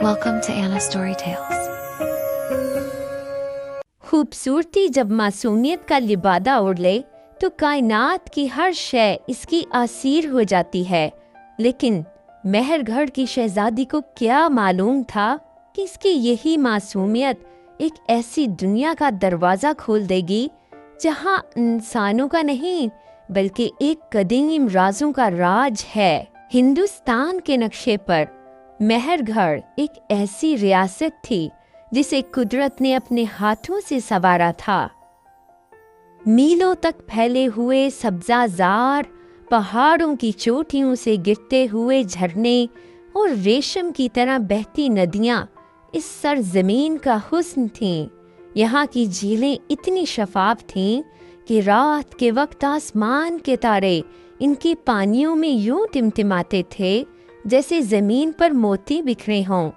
Welcome to Anna Story Tales. खूबसूरती जब मासूमियत का लिबादा ओढ़ ले तो कायनात की हर शय इसकी असीर हो जाती है। लेकिन मेहरगढ़ की शहजादी को क्या मालूम था कि इसकी यही मासूमियत एक ऐसी दुनिया का दरवाज़ा खोल देगी जहां इंसानों का नहीं बल्कि एक कदीम राजों का राज है। हिंदुस्तान के नक्शे पर मेहरगढ़ एक ऐसी रियासत थी जिसे कुदरत ने अपने हाथों से संवारा था। मीलों तक फैले हुए सब्जाजार पहाड़ों की चोटियों से गिरते हुए झरने और रेशम की तरह बहती नदियां इस सरजमीन का हुस्न थीं। यहाँ की झीलें इतनी शफाफ थीं कि रात के वक्त आसमान के तारे इनके पानियों में यूं टिमटिमाते थे जैसे जमीन पर मोती बिखरे हों।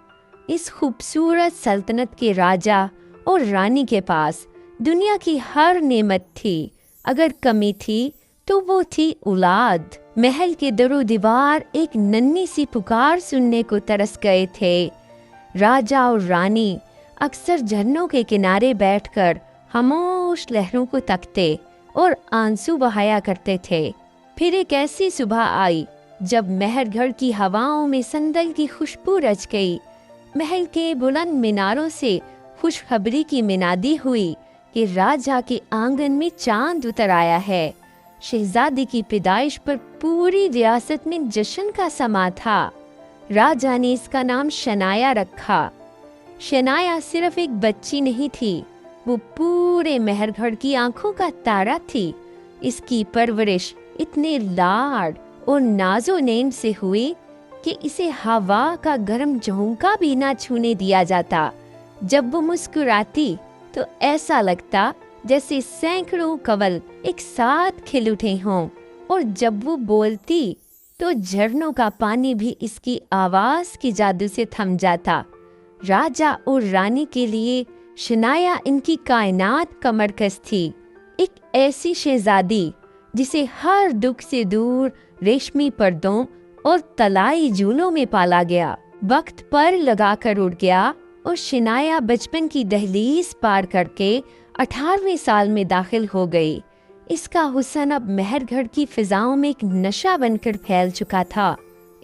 इस खूबसूरत सल्तनत के राजा और रानी के पास दुनिया की हर नेमत थी। अगर कमी थी तो वो थी औलाद। महल के दरो दीवार एक नन्ही सी पुकार सुनने को तरस गए थे। राजा और रानी अक्सर झरनों के किनारे बैठकर खामोश लहरों को तकते और आंसू बहाया करते थे। फिर एक ऐसी सुबह आई जब मेहरगढ़ की हवाओं में संदल की खुशबू रच गई। महल के बुलंद मीनारों से खुशखबरी की मिनादी हुई कि राजा के आंगन में चांद उतर आया है। शहजादी की पैदाइश पर पूरी रियासत में जश्न का समा था। राजा ने इसका नाम शनाया रखा। शनाया सिर्फ एक बच्ची नहीं थी, वो पूरे मेहरगढ़ की आंखों का तारा थी। इसकी परवरिश इतने लाड और नाजो नेम से हुई कि इसे हवा का गर्म झोंका भी ना छूने दिया जाता। जब वो मुस्कुराती तो ऐसा लगता जैसे सैकड़ों कवल एक साथ खिल उठे हों, और जब वो बोलती तो झरनों का पानी भी इसकी आवाज के जादू से थम जाता। राजा और रानी के लिए शनाया इनकी कायनात का मरकज थी। एक ऐसी शहजादी जिसे हर दुख से दूर रेशमी पर्दों और तलाई झूलों में पाला गया। वक्त पर लगाकर उड़ गया और शनाया बचपन की दहलीज पार करके 18वें साल में दाखिल हो गई। इसका हुस्न अब मेहरगढ़ की फिजाओं में एक नशा बनकर फैल चुका था।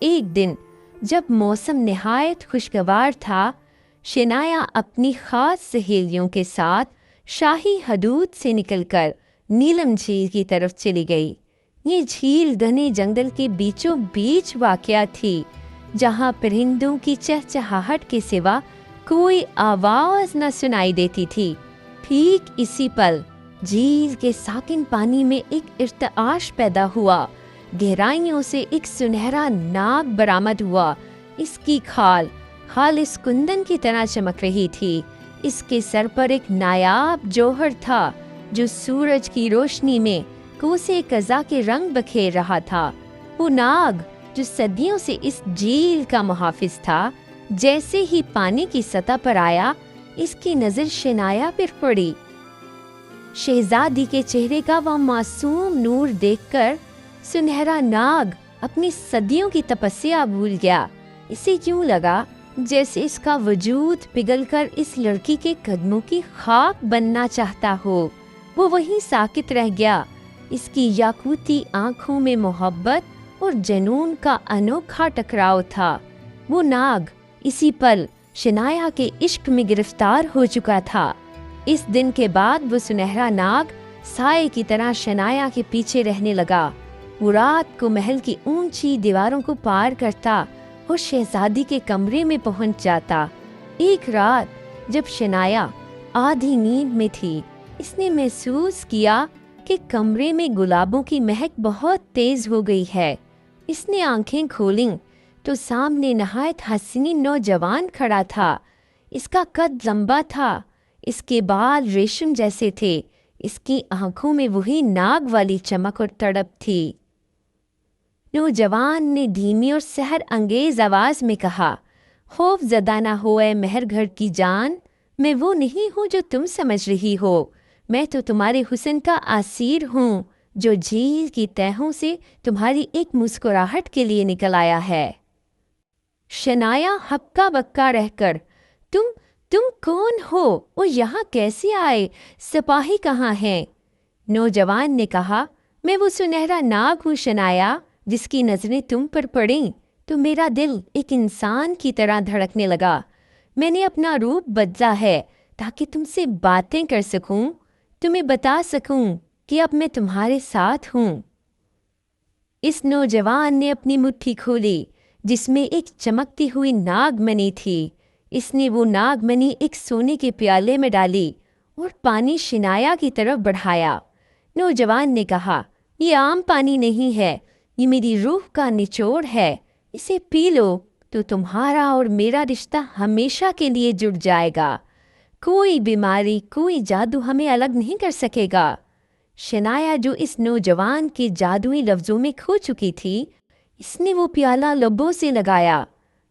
एक दिन जब मौसम निहायत खुशगवार था, शनाया अपनी खास सहेलियों के साथ शाही हदूद से निकलकर नीलम झील की तरफ चली गई। ये झील घने जंगल के बीचों बीच वाक़या थी, जहाँ परिंदों की चहचहाहट के सिवा कोई आवाज न सुनाई देती थी। ठीक इसी पल झील के साकिन पानी में एक इर्तआश पैदा हुआ। गहराइयों से एक सुनहरा नाग बरामद हुआ। इसकी खाल खालिस कुंदन की तरह चमक रही थी। इसके सर पर एक नायाब जौहर था जो सूरज की रोशनी में कोसे कज़ा के रंग बखेर रहा था। वो नाग जो सदियों से इस झील का मुहाफिज था, जैसे ही पानी की सतह पर आया, इसकी नजर शनाया पर पड़ी। शहजादी के चेहरे का वह मासूम नूर देखकर सुनहरा नाग अपनी सदियों की तपस्या भूल गया। इसे यूं लगा जैसे इसका वजूद पिघलकर इस लड़की के कदमों की खाक बनना चाहता हो। वो वहीं साकित रह गया। इसकी याकूती आंखों में मोहब्बत और जुनून का अनोखा टकराव था। वो नाग इसी पल शनाया के इश्क में गिरफ्तार हो चुका था। इस दिन के बाद वो सुनहरा नाग साए की तरह शनाया के पीछे रहने लगा। वो रात को महल की ऊंची दीवारों को पार करता और शहजादी के कमरे में पहुंच जाता। एक रात जब शनाया आधी नींद में थी, इसने महसूस किया कि कमरे में गुलाबों की महक बहुत तेज हो गई है। इसने आंखें खोलीं तो सामने नहायत हसीन नौजवान खड़ा था। इसका कद लंबा था, इसके बाल रेशम जैसे थे, इसकी आंखों में वही नाग वाली चमक और तड़प थी। नौजवान ने धीमी और सहर अंगेज आवाज में कहा, खौफ ज़दा ना होए मेहरगढ़ की जान, मैं वो नहीं हूँ जो तुम समझ रही हो। मैं तो तुम्हारे हुस्न का आसीर हूँ जो झील की तहों से तुम्हारी एक मुस्कुराहट के लिए निकल आया है। शनाया हक्का बक्का रहकर, तुम कौन हो और यहाँ कैसे आए? सिपाही कहाँ हैं? नौजवान ने कहा, मैं वो सुनहरा नाग हूँ शनाया, जिसकी नजरें तुम पर पड़ीं तो मेरा दिल एक इंसान की तरह धड़कने लगा। मैंने अपना रूप बदला है ताकि तुमसे बातें कर सकूं, तुम्हें बता सकूं कि अब मैं तुम्हारे साथ हूं। इस नौजवान ने अपनी मुट्ठी खोली जिसमें एक चमकती हुई नागमणि थी। इसने वो नागमणि एक सोने के प्याले में डाली और पानी शनाया की तरफ बढ़ाया। नौजवान ने कहा, ये आम पानी नहीं है, ये मेरी रूह का निचोड़ है। इसे पी लो तो तुम्हारा और मेरा रिश्ता हमेशा के लिए जुड़ जाएगा। कोई बीमारी, कोई जादू हमें अलग नहीं कर सकेगा। शनाया, जो इस नौजवान के जादुई लफ्जों में खो चुकी थी, इसने वो प्याला लबों से लगाया।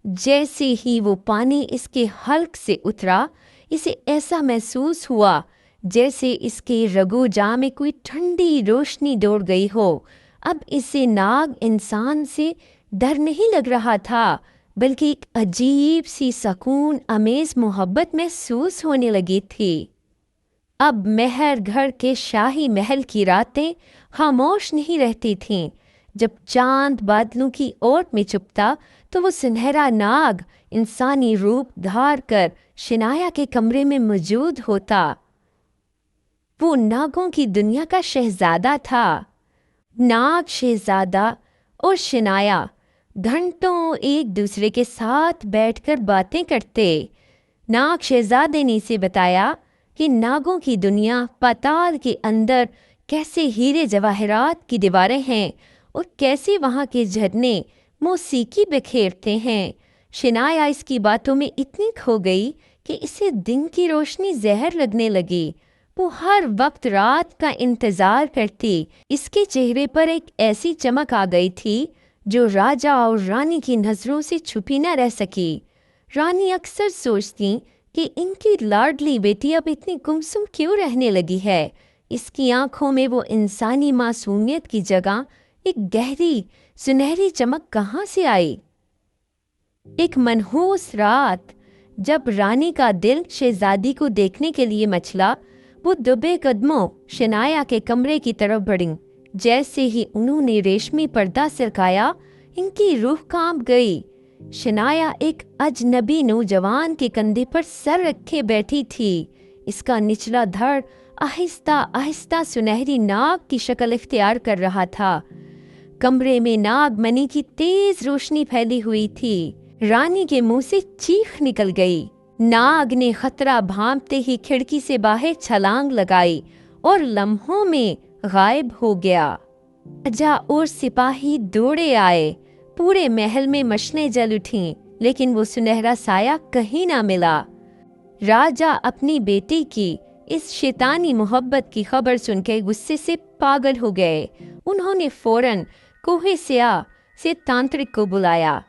जैसे ही वो पानी इसके हल्क से उतरा, इसे ऐसा महसूस हुआ जैसे इसके रगोजा में कोई ठंडी रोशनी दौड़ गई हो। अब इसे नाग इंसान से डर नहीं लग रहा था, बल्कि एक अजीब सी सकून अमेज मोहब्बत महसूस होने लगी थी। अब मेहरगढ़ के शाही महल की रातें खामोश नहीं रहती थीं। जब चांद बादलों की ओट में छुपता तो वो सुनहरा नाग इंसानी रूप धार कर शनाया के कमरे में मौजूद होता। वो नागों की दुनिया का शहजादा था। नाग शहजादा और शनाया घंटों एक दूसरे के साथ बैठकर बातें करते। नाग शहजादे ने इसे बताया कि नागों की दुनिया पाताल के अंदर कैसे हीरे जवाहरात की दीवारें हैं और कैसे वहाँ के झरने मौसीकी बिखेरते हैं। शनाया इसकी बातों में इतनी खो गई कि इसे दिन की रोशनी जहर लगने लगी। वो हर वक्त रात का इंतजार करती। इसके चेहरे पर एक ऐसी चमक आ गई थी जो राजा और रानी की नजरों से छुपी न रह सकी। रानी अक्सर सोचती कि इनकी लाडली बेटी अब इतनी गुमसुम क्यों रहने लगी है। इसकी आंखों में वो इंसानी मासूमियत की जगह एक गहरी सुनहरी चमक कहाँ से आई। एक मनहूस रात जब रानी का दिल शहजादी को देखने के लिए मचला, वो दबे कदमों शनाया के कमरे की तरफ बढ़ी। जैसे ही उन्होंने रेशमी पर्दा सरकाया, इनकी रूह कांप गई। शनाया एक अजनबी नौजवान के कंधे पर सर रखे बैठी थी। इसका निचला धड़ आहिस्ता आहिस्ता सुनहरी नाग की शक्ल इख्तियार कर रहा था। कमरे में नागमणि की तेज रोशनी फैली हुई थी। रानी के मुंह से चीख निकल गई। नाग ने खतरा भांपते ही खिड़की से बाहर छलांग लगाई और लम्हों में गायब हो गया। राजा और सिपाही दौड़े आए। पूरे महल में मशलें जल उठीं, लेकिन वो सुनहरा साया कहीं ना मिला। राजा अपनी बेटी की इस शैतानी मोहब्बत की खबर सुनकर गुस्से से पागल हो गए। उन्होंने फौरन कोहे स्याह से तांत्रिक को बुलाया।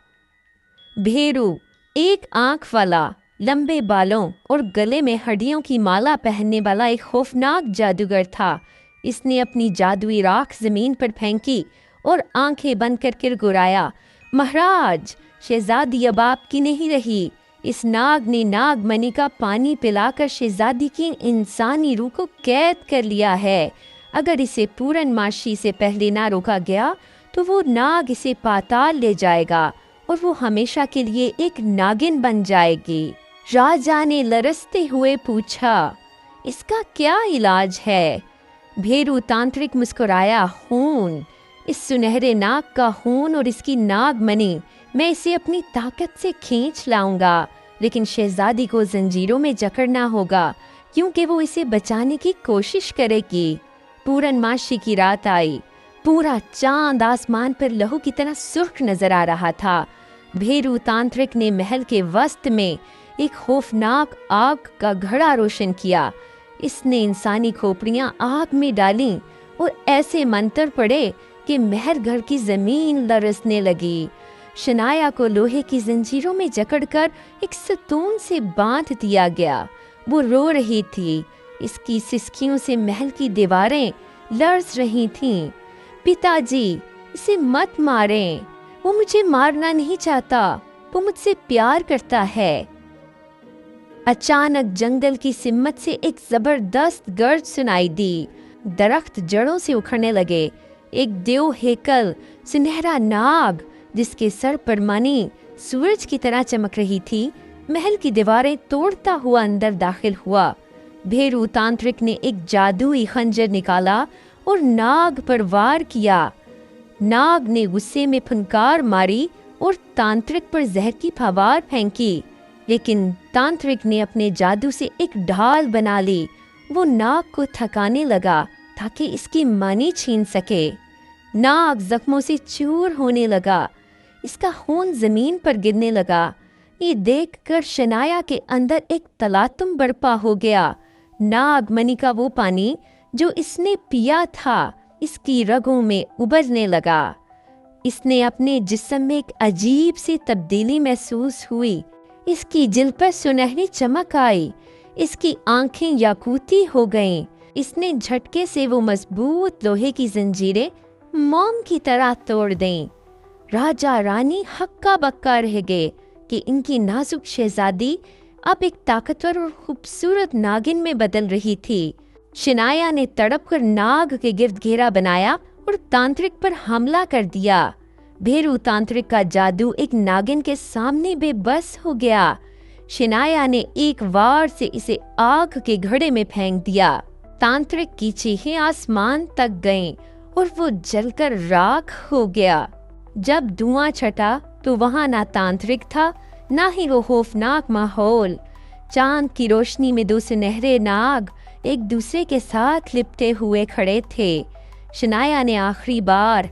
भेरू एक आंख वाला, लंबे बालों और गले में हड्डियों की माला पहनने वाला एक खौफनाक जादूगर था। इसने अपनी जादुई राख जमीन पर फेंकी और आंखें बंद कर किरगुराया, महाराज, शहजादी अब आपकी नहीं रही। इस नाग ने नागमणि का पानी पिलाकर शहजादी की इंसानी रूह को कैद कर लिया है। अगर इसे पूर्णमासी से पहले ना रोका गया तो वो नाग इसे पाताल ले जाएगा और वो हमेशा के लिए एक नागिन बन जाएगी। राजा ने लरसते हुए पूछा, इसका क्या इलाज है? भेरू तांत्रिक मुस्कुराया, खून, इस सुनहरे नाग का खून और इसकी नागमणि, मैं इसे अपनी ताकत से खींच लाऊंगा। लेकिन शहजादी को जंजीरों में जकड़ना होगा क्योंकि वो इसे बचाने की कोशिश करेगी। पूर्णमासी की रात आई। पूरा चांद आसमान पर लहू की तरह सुर्ख नजर आ रहा था। भेरू तांत्रिक ने महल के वस्त में एक खौफनाक आग का घड़ा रोशन किया। इसने इंसानी खोपड़ियां आग में डालीं और ऐसे मंत्र पड़े कि मेहरगढ़ की जमीन लरसने लगी। शनाया को लोहे की जंजीरों में जकड़कर एक सतून से बांध दिया गया। वो रो रही थी। इसकी सिसकियों से महल की दीवारें लर्ज रही थीं। पिताजी, इसे मत मारें, वो मुझे मारना नहीं चाहता, وہ مجھ سے پیار کرتا ہے۔ اچانک جنگل کی سمت سے ایک زبردست گرج سنائی دی۔ درخت جڑوں سے اکھڑنے لگے۔ ایک دیو ہیکل، سنہرا ناگ جس کے سر پر مانی سورج کی طرح چمک رہی تھی، محل کی دیواریں توڑتا ہوا اندر داخل ہوا۔ بھیرو تانترک نے ایک جادوئی خنجر نکالا اور ناگ پر وار کیا۔ ناگ نے غصے میں پھنکار ماری اور تانترک پر زہر کی پھوار پھینکی، لیکن تانترک نے اپنے جادو سے ایک ڈھال بنا لی۔ وہ ناگ کو تھکانے لگا تاکہ اس کی مانی چھین سکے۔ ناگ زخموں سے چور ہونے لگا، اس کا خون زمین پر گرنے لگا۔ یہ دیکھ کر شنایا کے اندر ایک تلاطم برپا ہو گیا۔ ناگ منی کا وہ پانی جو اس نے پیا تھا اس کی رگوں میں ابلنے لگا۔ اس نے اپنے جسم میں ایک عجیب سی تبدیلی محسوس ہوئی۔ اس کی جلد پر سنہری چمک آئی، اس کی آنکھیں یاقوتی ہو گئیں۔ اس نے جھٹکے سے وہ مضبوط لوہے کی زنجیریں موم کی طرح توڑ دیں۔ راجا رانی ہکا بکا رہ گئے کہ ان کی نازک شہزادی اب ایک طاقتور اور خوبصورت ناگن میں بدل رہی تھی۔ شنایا نے تڑپ کر ناگ کے گرد گھیرا بنایا اور تانترک پر حملہ کر دیا۔ بھیرو تانترک کا جادو ایک ناگن کے سامنے بے بس ہو گیا۔ شنایا نے ایک وار سے اسے آگ کے گھڑے میں پھینک دیا۔ تانترک کی چیخیں آسمان تک گئیں اور وہ جل کر راکھ ہو گیا۔ جب دھواں چھٹا تو وہاں نہ تانترک تھا نہ ہی وہ خوفناک ماحول۔ چاند کی روشنی میں دو سنہرے ناگ ایک دوسرے کے ساتھ لپٹے ہوئے کھڑے تھے۔ شنایا نے آخری بار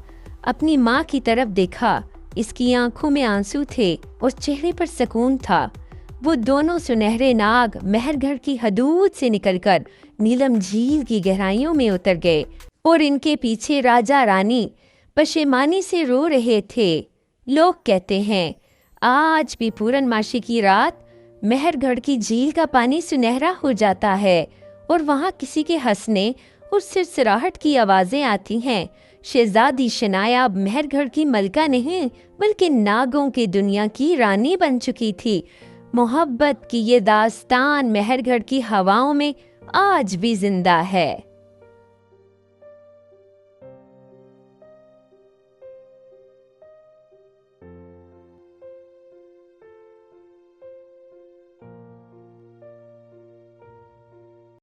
اپنی ماں کی طرف دیکھا۔ اس کی آنکھوں میں آنسو تھے اور چہرے پر سکون تھا۔ وہ دونوں سنہرے ناگ مہر گھر کی حدود سے نکل کر نیلم جھیل کی گہرائیوں میں اتر گئے اور ان کے پیچھے راجا رانی پشیمانی سے رو رہے تھے۔ لوگ کہتے ہیں آج بھی پورن ماشی کی رات مہر گڑھ کی جھیل کا پانی سنہرا ہو جاتا ہے اور وہاں کسی کے ہنسنے اور سرسراہٹ کی آوازیں آتی ہیں۔ شہزادی شنایا اب مہر گڑھ کی ملکہ نہیں بلکہ ناگوں کی دنیا کی رانی بن چکی تھی۔ محبت کی یہ داستان مہر گڑھ کی ہواؤں میں آج بھی زندہ ہے۔